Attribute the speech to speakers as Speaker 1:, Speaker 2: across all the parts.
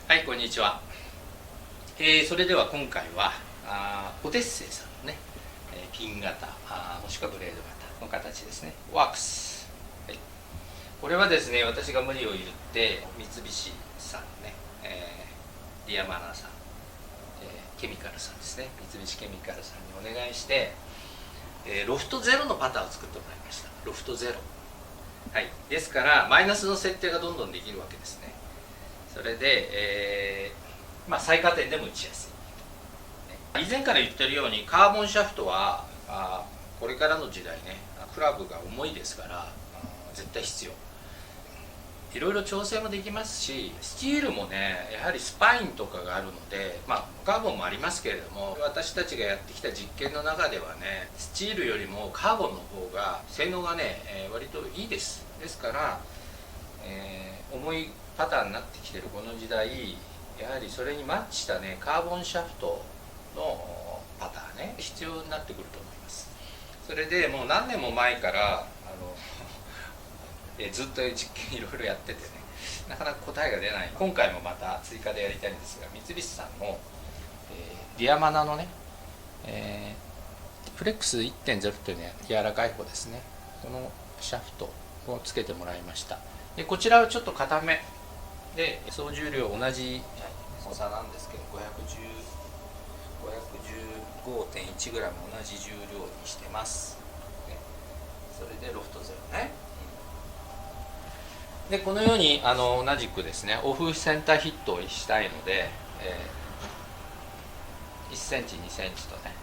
Speaker 1: はい、こんにちは。それでは今回はオデッセイさんのね、ピン型もしくはブレード型の形ですね。ワークス、はい、これはですね、私が無理を言って三菱さんね、ディアマナさん、ケミカルさんですね、三菱ケミカルさんにお願いして、ロフトゼロのパターンを作ってもらいました。ロフトゼロ、はい、ですからマイナスの設定がどんどんできるわけですね。それで、最下点でも打ちやすい。以前から言ってるようにカーボンシャフトはこれからの時代ね、クラブが重いですから絶対必要。いろいろ調整もできますし、スチールもねやはりスパインとかがあるので、カーボンもありますけれども、私たちがやってきた実験の中ではね、スチールよりもカーボンの方が性能がね、割といいです。ですから、重いパターンになってきてるこの時代、やはりそれにマッチしたねカーボンシャフトのパターンね必要になってくると思います。それでもう何年も前からずっと実験いろいろやっててね、なかなか答えが出ない。今回もまた追加でやりたいんですが、三菱さんの、ディアマナのね、フレックス 1.0 というね柔らかい方ですね、このシャフトをつけてもらいました。でこちらはちょっと硬めで、総重量同じ重さなんですけど 515.1g 同じ重量にしてます。それでロフトゼロね。でこのように同じくですね、オフセンターヒットをしたいので、1センチ2センチとね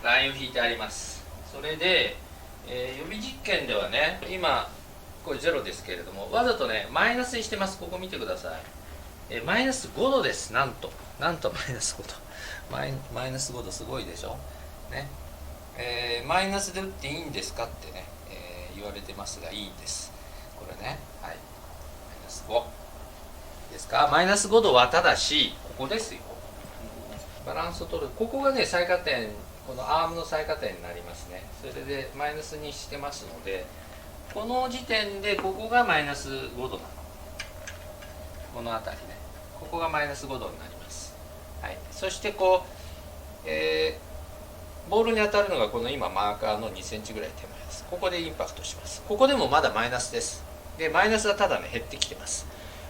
Speaker 1: ラインを引いてあります。それで、予備実験ではね、今これ0ですけれども、わざとねマイナスにしてます。ここ見てください。マイナス5度です。なんとマイナス5度マイナス5度すごいでしょね。マイナスで打っていいんですかってね、言われてますが、いいんです。これね、はい、マイナス5ですか。マイナス5度はただしここですよ。バランスを取る、ここがね最下点、このアームの最下点になりますね。それでマイナスにしてますので、この時点でここがマイナス5度なの。この辺りね、ここがマイナス5度になります。はい、そしてこう、ボールに当たるのがこの今マーカーの2センチぐらい手前です。ここでインパクトします。ここでもまだマイナスです。でマイナスはただね減ってきてます。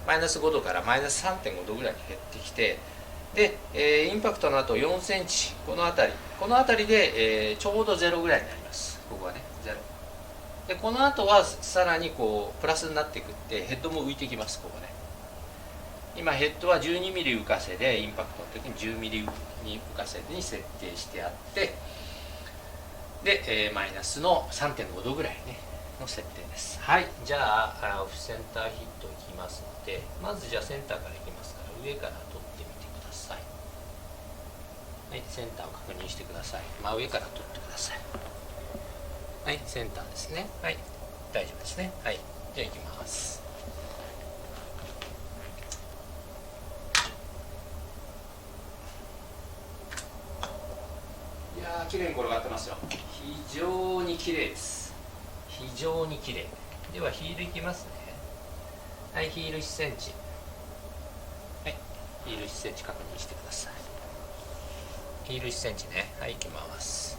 Speaker 1: マイナス5度からマイナス 3.5 度ぐらいに減ってきて、で、インパクトの後4センチ、この辺りで、ちょうど0ぐらいになります。ここはね0で、この後はさらにこうプラスになっていくって、ヘッドも浮いてきます。ここね、今ヘッドは12ミリ浮かせで、インパクトの時に10ミリに浮かせに設定してあって、で、マイナスの 3.5 度ぐらいねの設定です。はい、じゃあオフセンターヒットいきますので、まずじゃあセンターからいきますから、上から取ってみてください。はい、センターを確認してください。真上から取ってください。はい、センターですね。はい、大丈夫ですね。はい、じゃあいきます。いやー、綺麗に転がってますよ。非常に綺麗です。非常に綺麗。ではヒールいきますね。はい、ヒール1センチ。はい、ヒール1センチ確認してください。ヒール1センチね。はい、いきます。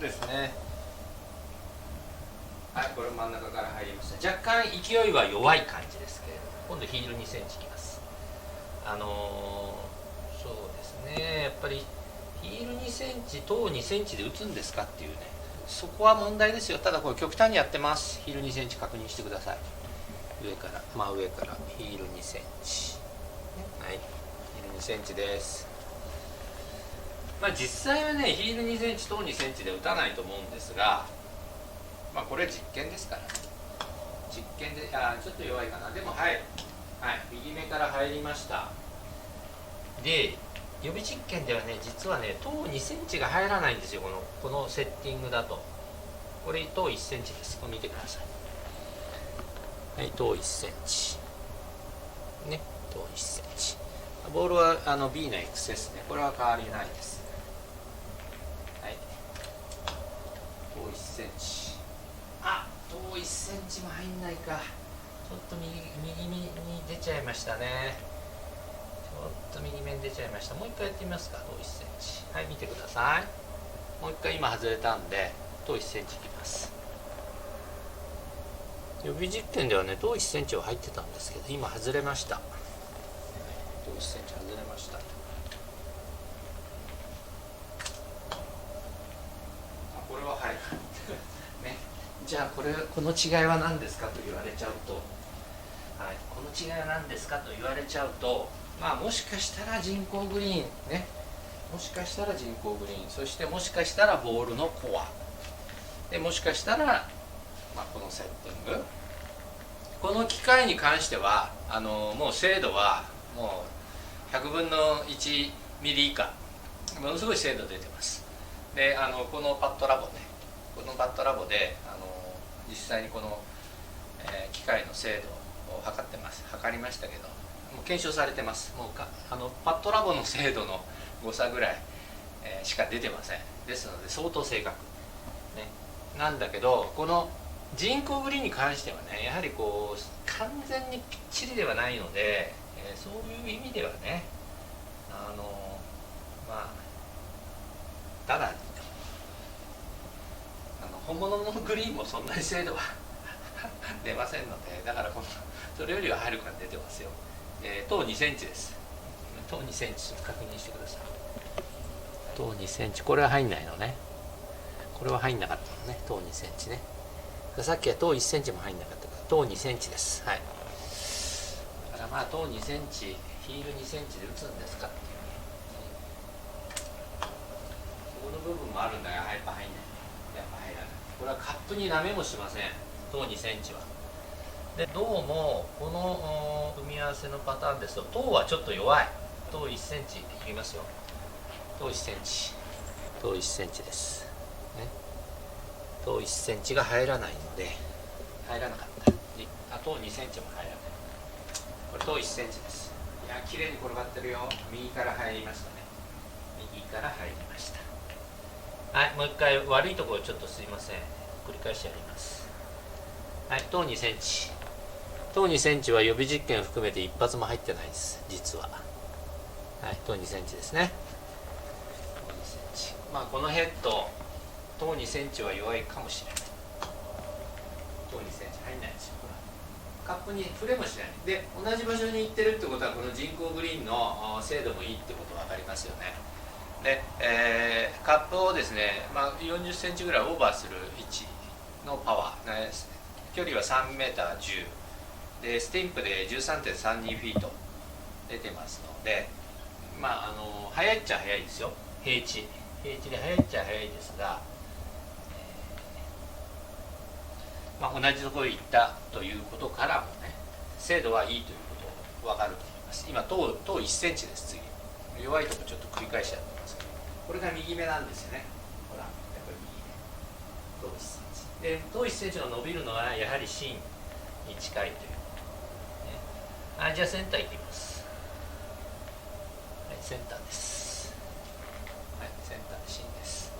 Speaker 1: ですね。はい、これ真ん中から入りました。若干勢いは弱い感じですけれども、今度ヒール2センチいきます。そうですね、やっぱりヒール2センチと2センチで打つんですかっていうね、そこは問題ですよ。ただこれ極端にやってます。ヒール2センチ確認してください。上から真上からヒール2センチ、はい、ヒール2センチです。実際はねヒール2センチと2センチで打たないと思うんですが、これは実験ですから、実験でちょっと弱いかな。でもはい、右目から入りました。で予備実験ではね、実はね等2センチが入らないんですよ。このセッティングだと。これ等1センチです。これ見てください。はい、等1センチね、等1センチ。ボールはB の XS ね、これは変わりないです。はい、等1センチ。1センチも入んないか。ちょっと右に出ちゃいましたね。ちょっと右目に出ちゃいました。もう一回やってみますか。等1センチ。はい、見てください。もう一回今外れたんで等1センチいきます。予備実験ではね、等1センチは入ってたんですけど、今外れました。等1センチ外れました。これははいね、じゃあこの違いは何ですかと言われちゃうと、はい、この違いは何ですかと言われちゃうと、まあもしかしたら人工グリーンね、もしかしたら人工グリーン、そしてもしかしたらボールのコアで、もしかしたら、まあ、このセッティング、この機械に関してはもう精度はもう100分の1ミリ以下、ものすごい精度出てます。でこのパッドラボね、このパッドラボで実際にこの、機械の精度を測ってます。測りましたけど、もう検証されてます。もうパッドラボの精度の誤差ぐらい、しか出てません。ですので相当正確、ね、なんだけど、この人工グリーンに関してはね、やはりこう完全にぴっちりではないので、そういう意味ではね、まあただ本物のグリーンもそんなに精度は出ませんので、だからそれよりははるかに出てますよ。等2センチです。等2センチ確認してください。等2センチ、これは入んないのね。これは入んなかったのね。等2センチね。さっきは等1センチも入んなかったから等2センチです。はい。だからまあ等2センチ、ヒール2センチで打つんですかっていうね。この部分もあるんだが、やっぱ入んない。やっぱ入らない。これはカップに舐めもしません。等2センチは。でどうもこの組み合わせのパターンですと、等はちょっと弱い。等1センチいきますよ。等1センチ。等1センチです。ね。等1センチが入らないので、入らなかった。等2センチも入らない。これ等1センチです。いや、綺麗に転がってるよ。右から入りましたね。右から入りました。はい、もう一回悪いところちょっとすいません。繰り返しやります。はい、等2センチ。等2センチは予備実験を含めて一発も入ってないです、実は。はい、等2センチですね。等2センチ。まあこのヘッド、等2センチは弱いかもしれない。等2センチ入んないですよ。カップに触れもしない。で、同じ場所に行ってるってことは、この人工グリーンの精度もいいってこと分かりますよね。で、カップをですね、まあ、40センチぐらいオーバーする位置のパワー、ね、距離は 3m10 で、スティンプで 13.32 フィート出てますので、まあ速いっちゃ速いですよ。平地で速いっちゃ速いですが、まあ、同じところに行ったということからもね、精度はいいということ分かると思います。今等1センチです。次弱いところちょっと繰り返しやってますけど、これが右目なんですよね。ほら、やっぱり右目等1センチで、等1センチの伸びるのはやはり芯に近いという、ね、はい、じゃあセンターいきます。はい、センターです。はい、センターで芯です。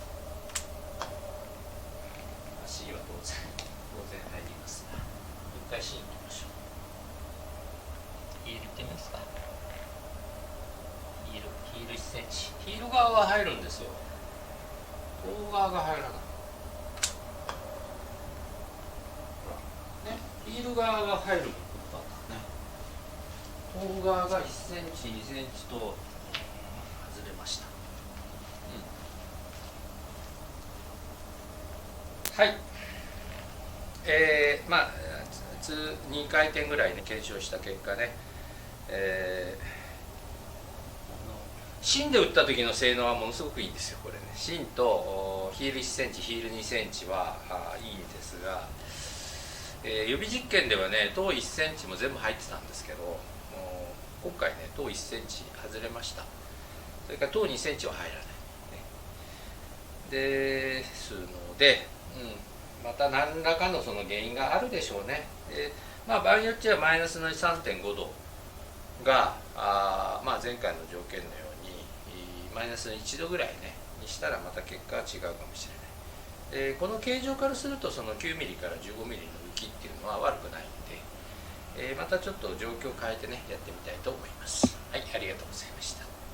Speaker 1: 芯は当然入りますが、一回芯いきましょう。ヒールいってみますか。ヒール1センチ。ヒール側は入るんですよ。甲側が入らない。ほらね、ヒール側が入ることだったね。甲側が1センチ2センチと、外れました。はい。まあ2回転ぐらいね検証した結果ね、芯で打った時の性能はものすごくいいんですよ。これね、芯とヒール1センチヒール2センチはいいんですが、予備実験ではね等1センチも全部入ってたんですけど、今回ね等1センチ外れました。それから等2センチは入らない、ね、ですので、また何らかのその原因があるでしょうね。で、まあ、場合によってはマイナスの 3.5 度がまあ、前回の条件のようにマイナスの1度ぐらいねにしたらまた結果は違うかもしれない。この形状からするとその9ミリから15ミリの浮きっていうのは悪くないので、またちょっと状況を変えてねやってみたいと思います。はい、ありがとうございました。